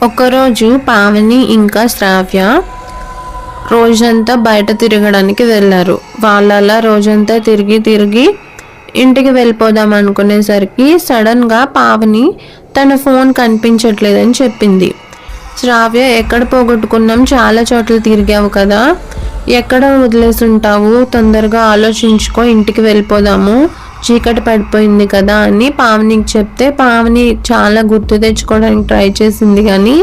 ఒకరోజు పావని ఇంకా శ్రావ్య రోజంతా బయట తిరగడానికి వెళ్ళారు. వాళ్ళలా రోజంతా తిరిగి ఇంటికి వెళ్ళిపోదాం అనుకునేసరికి సడన్గా పావని తన ఫోన్ కనిపించట్లేదని చెప్పింది. శ్రావ్య, ఎక్కడ పోగొట్టుకున్నాం, చాలా చోట్ల తిరిగావు కదా, ఎక్కడ వదిలేసి ఉంటావు, తొందరగా ఆలోచించుకో, ఇంటికి వెళ్ళిపోదాము, చీకటి పడిపోయింది కదా అని పావనికి చెప్తే పావని చాలా గుర్తు తెచ్చుకోవడానికి ట్రై చేసింది, కానీ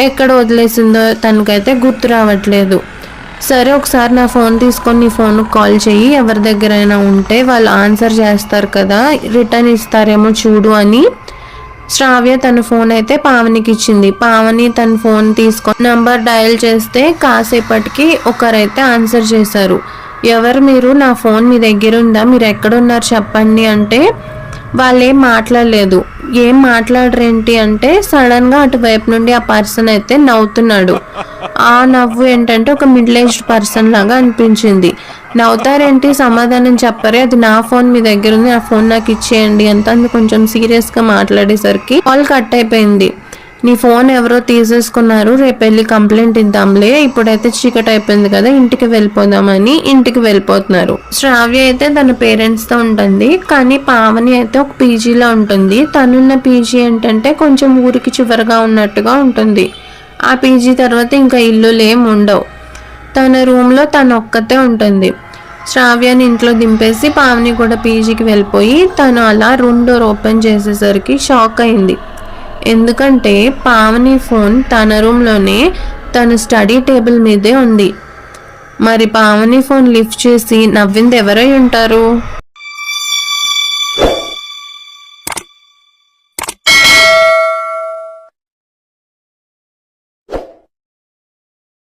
ఎక్కడ వదిలేసిందో తనకైతే గుర్తు రావట్లేదు. సరే, ఒకసారి నా ఫోన్ తీసుకొని నీ ఫోన్కి కాల్ చెయ్యి, ఎవరి దగ్గరైనా ఉంటే వాళ్ళు ఆన్సర్ చేస్తారు కదా, రిటర్న్ ఇస్తారేమో చూడు అని శ్రావ్య తన ఫోన్ అయితే పావనికి ఇచ్చింది. పావని తన ఫోన్ తీసుకొని నంబర్ డయల్ చేస్తే కాసేపటికి ఒకరైతే ఆన్సర్ చేశారు. ఎవరు మీరు, నా ఫోన్ మీ దగ్గర ఉందా, మీరు ఎక్కడున్నారు చెప్పండి అంటే వాళ్ళు ఏం మాట్లాడలేదు. ఏం మాట్లాడరేంటి అంటే సడన్గా అటువైపు నుండి ఆ పర్సన్ అయితే నవ్వుతున్నాడు. ఆ నవ్వు ఏంటంటే ఒక మిడిల్ ఏజ్డ్ పర్సన్ లాగా అనిపించింది. నవ్వుతారేంటి, సమాధానం చెప్పరే, అది నా ఫోన్ మీ దగ్గర ఉంది, ఆ ఫోన్ నాకు ఇచ్చేయండి అంత కొంచెం సీరియస్గా మాట్లాడేసరికి కాల్ కట్ అయిపోయింది. నీ ఫోన్ ఎవరో తీసేసుకున్నారు, రేపు వెళ్ళి కంప్లైంట్ ఇద్దాంలే, ఇప్పుడైతే చీకటి అయిపోయింది కదా, ఇంటికి వెళ్ళిపోదామని ఇంటికి వెళ్ళిపోతున్నారు. శ్రావ్య అయితే తన పేరెంట్స్తో ఉంటుంది, కానీ పావని అయితే ఒక పీజీలో ఉంటుంది. తనున్న పీజీ ఏంటంటే కొంచెం ఊరికి చివరగా ఉన్నట్టుగా ఉంటుంది. ఆ పీజీ తర్వాత ఇంకా ఇల్లులు ఏం ఉండవు. తన రూమ్లో తను ఒక్కతే ఉంటుంది. శ్రావ్యాన్ని ఇంట్లో దింపేసి పావని కూడా పీజీకి వెళ్ళిపోయి తను అలా రూమ్ డోర్ ఓపెన్ చేసేసరికి షాక్ అయింది. ఎందుకంటే పావని ఫోన్ తన రూమ్లోనే తన స్టడీ టేబుల్ మీదే ఉంది. మరి పావని ఫోన్ లిఫ్ట్ చేసి నవ్వింది ఎవరై ఉంటారు?